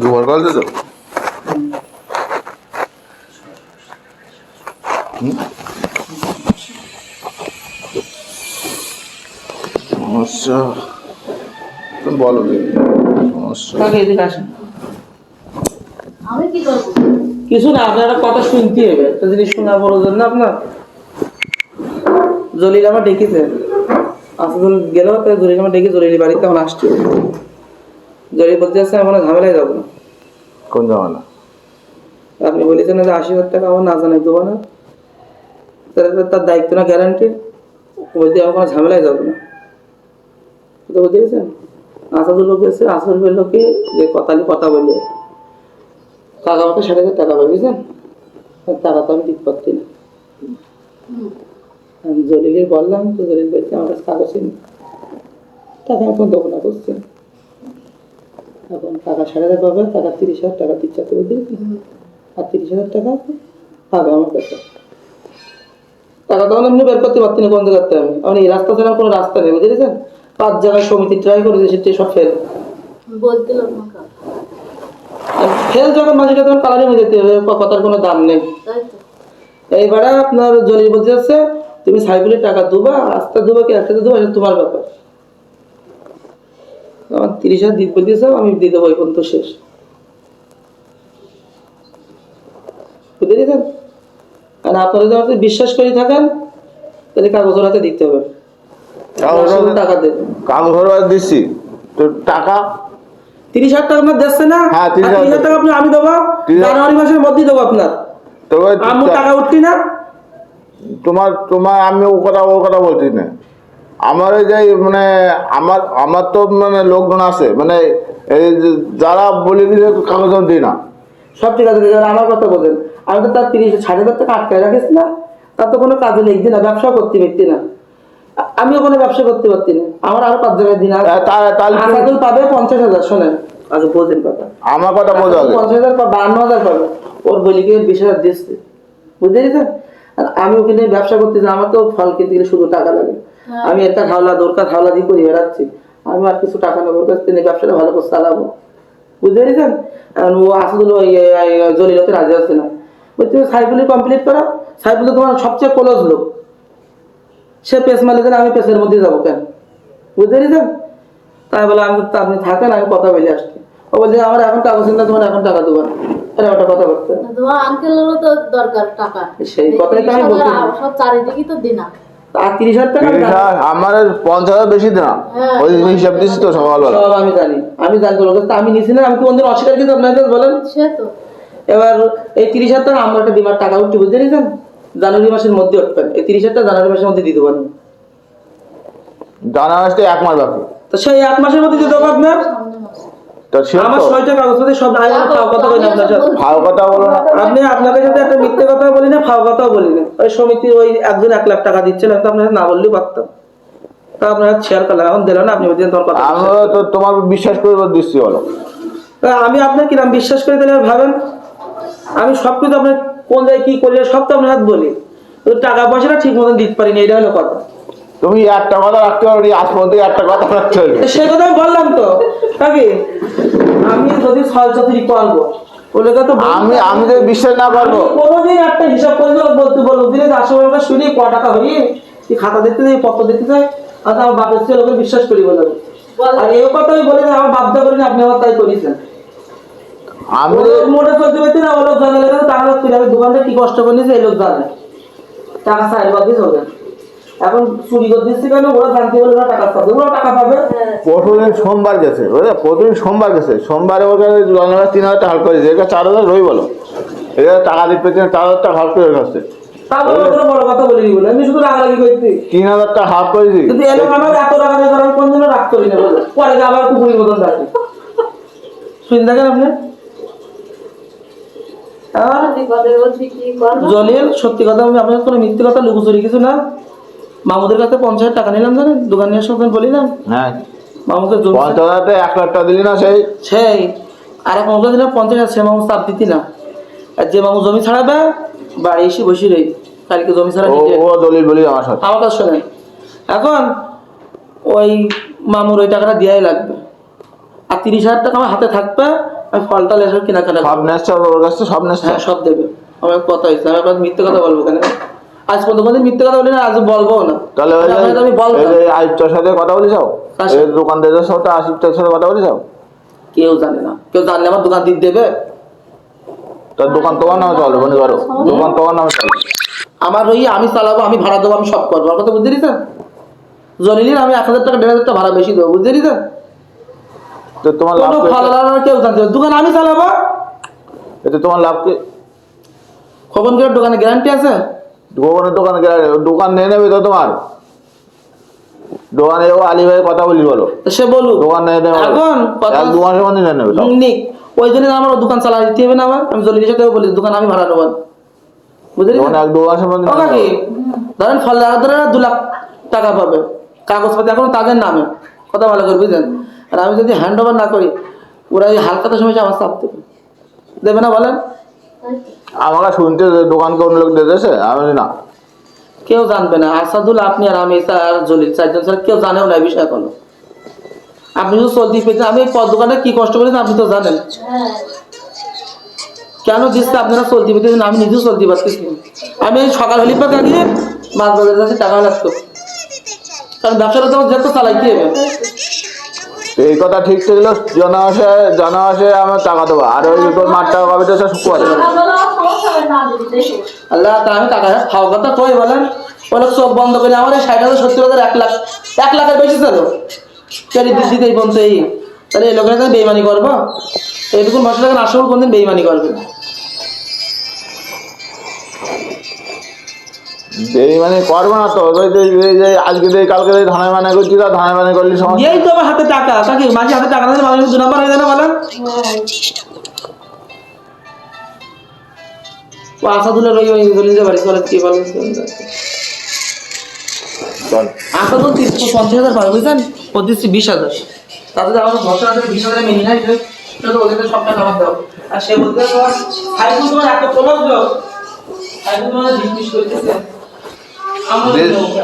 দুবার কল দিত সমস্যা তুমি বলো সমস্যা আমি কি করবো? কিছু না, আপনারা কথা শুনতে হবে, একটা জিনিস শোনা প্রয়োজন না আপনার। জলিল আমার ডেকেছেন, আসল গেল জলিল আমার ডেকে, জলিল বাড়িতে এখন আসছে। জলিল বলতে যাচ্ছে আমরা ঝামেলায় যাবো না। কোন ঝামেলা? আপনি বলেছেন যে 80,000 টাকা আমার না জানাই দেবো না, তার দায়িত্ব না গ্যারান্টি, বলতে আমার ঝামেলায় যাবো না। বুঝতে পেরেছেন? আসাদুল লোক এসে আসাদুল লোককে যে কথা বললে টাকা আমাকে 60,000 টাকা পাই, বুঝলেন? টাকা তো আমি দিতে পারছি না। আমি জলিলে বললাম, তো জলিল বলছে আমার কাছে কাগজ নেই, টাকা এখন দেবো না করছে। এখন টাকা 60,000 পাবে, টাকা 30,000 টাকা দিচ্ছে, বুঝতে পেরেছি? আর 30,000 টাকা পাবে আমার কাছে। টাকা তখন এমনি বের করতে পারছি না কোন জায়গাতে, আমি এই রাস্তা ছাড়া কোনো রাস্তা নেই, বুঝতে পেরেছেন? 5 জায়গায় সমিতি ট্রাই করেছে, সেটি সব ফেল। বলতে লাগবো না। ফেল যখন মাঝে তখন কালারিং হয়ে যেতে হবে, কথার কোনো দাম নেই। তাই তো। এইবারে আপনার জলিল বলতে যাচ্ছে তুমি সাইকেলের টাকা দেবা, আস্তে দেবা কি একসাথে দেবা, এটা তোমার ব্যাপার। আমার 30,000 দিতে বলতেছে, আমি দিয়ে দেবো, এই পর্যন্ত শেষ। বুঝতে পেরেছেন? আর আপনারা যদি আমাকে বিশ্বাস করে থাকেন তাহলে কাগজ হাতে দিতে হবে, টাকা দেবে। কাগজ দিচ্ছি তো টাকা 30,000 টাকা আপনার দিচ্ছে না? হ্যাঁ, 30,000 টাকা আমি দেবো, জানুয়ারি মাসের মধ্যেই দেবো আপনার। আমি টাকা উঠছি না তোমার তোমার আমি ও কথা বলছি না। আমার ওই যে মানে আমার তো মানে লোকজন আছে, মানে এই যারা বলে দিলে কাগজ দিই না। সব ঠিক আছে, আমার কথা বলেন। আমি তো তার 60,000 টাকা আটকায় রাখিস না, তার তো কোনো কাজে লিখছি না, ব্যবসা করতে পারছি না, আমিও কোনো ব্যবসা করতে পারছি না। আমার আরো 5 জায়গায় দিন আসাদুল পাবে 50,000। শোনেন আগে বোঝেন কথা, আমার কথা বোঝা 50,000 বা 52,000 পাবে, ওর বলিকে 20,000 দিচ্ছে, বুঝতে পেরেছেন? আর আমি ওখানে ব্যবসা করতেছি, আমার তো ফল কিনতে গেলে শুধু টাকা লাগে। আমি একটা হাওলা দরকার হাওলা দিয়ে করে বেড়াচ্ছি, আমি আর কিছু টাকা নেবো, ওর কাছ থেকে ব্যবসাটা ভালো করে চালাবো, বুঝতে পেরেছেন? ও আসাদুল জলিলতে রাজি আছে না, বলছি সাইফুলি কমপ্লিট করো। সাইফুল তোমার সবচেয়ে ক্লোজ লোক, সে পেস মালিক, আমি পেসের মধ্যে যাবো কেন, বুঝতে পেরেছেন? তাই বলে আমি আপনি থাকেন, আমি কথা বলে আসছি। ও বলছে আমার এখন টাকা চিন্তা, তোমার এখন টাকা দেবো না, এটা ওটা কথা বলতে। তোমার আঙ্কেলেরও তো দরকার টাকা, সেই কথাই তো আমি বলছি, সব চারিদিকেই তো দিনা। আর 30,000 টাকা আমার 50,000 বেশি না, ওই হিসাব দিচ্ছি তো সকালবেলা। সব আমি জানি তোর কাছে আমি নিছি না, আমি কি কোনদিন অস্বীকার কিন্তু আপনাদের বলেন? সে তো এবার এই 30,000 টাকা আমরা একটা বিমার টাকা উঠতে, বুঝতে পেরেছেন? জানুয়ারি মাসের মধ্যে উঠবেন, এই 30,000 টাকা জানুয়ারি মাসের মধ্যে দিয়ে দেবেন। জানা আসতে 1 মাস বাকি, তো সেই 1 মাসের মধ্যে দিয়ে দেবো আপনার। সামনে মাস। তো আমার 6টা কাগজপত্র সব ফাও কথা বলি না আপনার সাথে, ভালো কথা বলো না। আপনি আপনাদের সাথে একটা মিথ্যে কথা বলি না, ফাও কথাও বলি না। ওই সমিতি ওই একজন 1 লাখ টাকা দিচ্ছেন, তো আপনার না বললেই পারতাম, তা আপনারা শেয়ার করলাম, এখন দিল না, আপনি বলছেন তোর কথা। আমি তো তোমার বিশ্বাস করে দিচ্ছি, বলো। আমি আপনার কিরাম বিশ্বাস করে দিলে ভাবেন, আমি সবকিছু আপনার কোন জায়গায় কি করলে সব তো আপনার হাত বলি, টাকা পয়সাটা ঠিক মতন দিতে পারিনি, এটা হলো কথা। তুমি একটা কথা রাখতে পারো, আজ পর্যন্ত একটা কথা রাখতে হবে, সে কথা আমি বললাম তো নাকি, আমি যদি 6 করবো ওলে তো আমি যদি বিশ্বাস না করবো, কোনোদিন একটা হিসাব করে বলতে বলবো দিলে 10 শুনি ক টাকা হই কি খাতা দেখতে যাই, পত্র দেখতে যাই, আর আমার বাপের ছেলে লোকের বিশ্বাস করি বলে। আর এই কথা আমি বলি না, আমার বাপদা করি না, আপনি আমার তাই করেছেন। আমি মোটে চলতে পারছি না, ও লোক জানা লেগে টাকা আমি দোকানটা কি কষ্ট করে নিয়েছে, এই লোক জানে টাকা চাইবার দিয়ে চলবে। এখন চুরি করে দিচ্ছি কেন, ওরা জানতে বলে ওরা টাকা পাবে, ওরা টাকা পাবে। প্রতিদিন সোমবার গেছে, বুঝলে, প্রতিদিন সোমবার গেছে, সোমবারে ওখানে 3,000 টাকা হাল করেছে, এটা 4,000 রই বলো, এটা টাকা দিতে 4,000 টাকা হাল করে গেছে। তারপরে বড় কথা বলিনি বলে আমি শুধু রাগারাগি করছি, 3,000 টাকা হাফ করেছি। কিন্তু এলো আমার এত টাকা দিয়ে আমি কোন জন্য রাগ করি না, বলে পরে আবার কুকুরের মতন রাখি। শুনে দেখেন আপনি জলিল, সত্যি কথা আমি আপনার কোনো মিথ্যে কথা লুকোচুরি কিছু না। মামুদের কাছে 50,000 টাকা নিলাম, জানেন, দোকান নিয়ে সব বলিলাম। হ্যাঁ, মামুকে 50,000 1 লাখ টাকা দিলি না, সেই আর এক মামুকে দিলাম 50,000, সে মামু চাপ দিতি না। আর যে মামু জমি ছাড়াবে বাড়ি এসে বসে রই, কালকে জমি ছাড়া ও দলিল বলি আমার সাথে। আমার কাছে শোনেন, এখন ওই মামুর ওই টাকাটা দেওয়াই লাগবে, আর 30,000 টাকা আমার হাতে থাকবে, আমি ফলটা এসব কেনাকাটা সব নেচ্ছে ওর কাছে, সব নেচ্ছে। হ্যাঁ সব দেবে। আমার কথা হয়েছে, আমি আপনার মিথ্যে কথা বলবো কেন? আজ পর্যন্ত কোনদিন মিথ্যে কথা বলি না, আজ বলবো না। তাহলে ওই যে আপনাকে আমি বলবো এই যে আইফটার সাথে কথা বলি যাও, কার সাথে? এই দোকানদারের সাথে আসিফটার সাথে কথা বলি যাও। কেউ জানে না, কেউ জানলে আমার দোকান দিয়ে দেবে? তার দোকান তোমার নামে চলে, মনে করো দোকান তোমার নামে চলে। আমার ওই আমি চালাবো, আমি ভাড়া দেবো, আমি সব করবো। আমার কথা বুঝতে দিচ্ছেন? জলিলের আমি 1,000 টাকা 1,500 টাকা ভাড়া বেশি দেবো, বুঝতে দিচ্ছেন? তো তোমার লাভ কোনো কি? ফল আলাদা কেউ জানতে হবে, দোকান আমি চালাবো। এতে তোমার লাভ কি? খবর করে দোকানে গ্যারান্টি আছে? গোপনের দোকান দোকান নিয়ে নেবে তো তোমার দোকানে যাবো, আলী ভাই কথা বলি বলো, তো সে বলুক দোকান নিয়ে নেবে এখন কথা 1-2 মাসের মধ্যে নিয়ে নেবে তাও। নিক, ওই জন্য আমার দোকান চালা দিতে হবে না। আমার আমি জলিলের সাথেও বলি দোকান আমি ভাড়া নেবো, বুঝলি? দোকান 1-2 মাসের মধ্যে নিয়ে কাকি নেবে। ধরেন ফল ধরে 2 লাখ টাকা পাবে, কাগজপাতি এখন তাদের নামে, কথা ভালো করে বুঝলেন? আর আমি যদি হ্যান্ড ওভার না করি, ওরা এই হালকাতে সময় আমার চাপ দেবে, দেবে না বলেন? আমাকে শুনতে দোকান কোন লোক দিয়েছে, আমি না। কেউ জানবে না, আসাদুল আপনি আর আমি আর জলিল 4 জন ছাড়া কেউ জানেও না এই বিষয়ে কোনো। আপনি যদি চলতে পেতেন, আমি এই দোকানে কি কষ্ট করেছেন আপনি তো জানেন। হ্যাঁ কেন দিচ্ছে আপনারা চলতে পেতেছেন, আমি নিজেও চলতে পারতেছি না। আমি এই সকাল হলি পা কাটিয়ে মাছ বাজারে যাচ্ছি, টাকা লাগতো, কারণ ব্যবসাটা তো যেত চালাইতে হবে। তো এই কথা ঠিক ছিল, জানা আসে আমার টাকা দেবো, আর ওই তোর মার টাকা কবে দিয়েছে শুক্রবারে। টাকা বলা সমস্যা হয় না দিদি, দেখো আল্লাহ তা আমি টাকা খাওয়া কথা কই বলেন? বলে চোখ বন্ধ করে আমার এই 60,000 70,000 1 লাখের বেশি ছিল কেন দিতে বলতে এই, তাহলে এই লোকের কাছে বেইমানি করবো? এইটুকুন ভাষা টাকা আসলে কোনদিন বেইমানি করবে না। এই মানে করবো না তো, ওই যে আজকে দিয়ে কালকে দিয়ে ধানে মানে করছি, তা ধানে মানে করলি সমস্যা। এই তো আমার হাতে টাকা, কাকি মাঝে হাতে টাকা দিলে মানুষ 2 নম্বর হয়ে যায় না বলেন? ও আসাদুলের ওই গলিতে বাড়ি চলে কি বলেন? চল। আসাদুল 50,000 পাবে বুঝছেন, ও দিচ্ছি 20,000, তাদের আমার 10,000 মেনে নাই, সেটা তো ওদের সব টাকা আমার দাও। আর সে বলতে সাইকেল তোমার এত প্রলোভ লোক, সাইকেল তোমার জিনিস করতেছে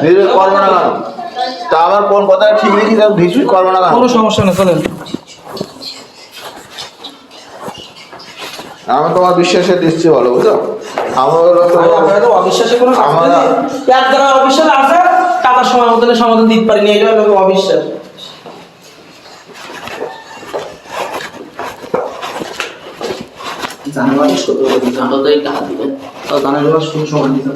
নিজে করবো না কেন? তা আমার কোন কথা ঠিক নেই, কিছুই করবো না কেন? কোনো সমস্যা না, চলেন। আমি তোমার বিশ্বাসে দিচ্ছি, বলো বুঝছো? আমার আপনারা তো অবিশ্বাসে কোনো কাজ আমরা- করেনি। এক জায়গায় অবিশ্বাস আছে, টাকার সময় মতো সমাধান দিতে পারিনি, এটা হলো অবিশ্বাস। জানুয়ারি 17 জানুয়ারি টাকা দিবেন, জানুয়ারি মাস কোন সময় দিতে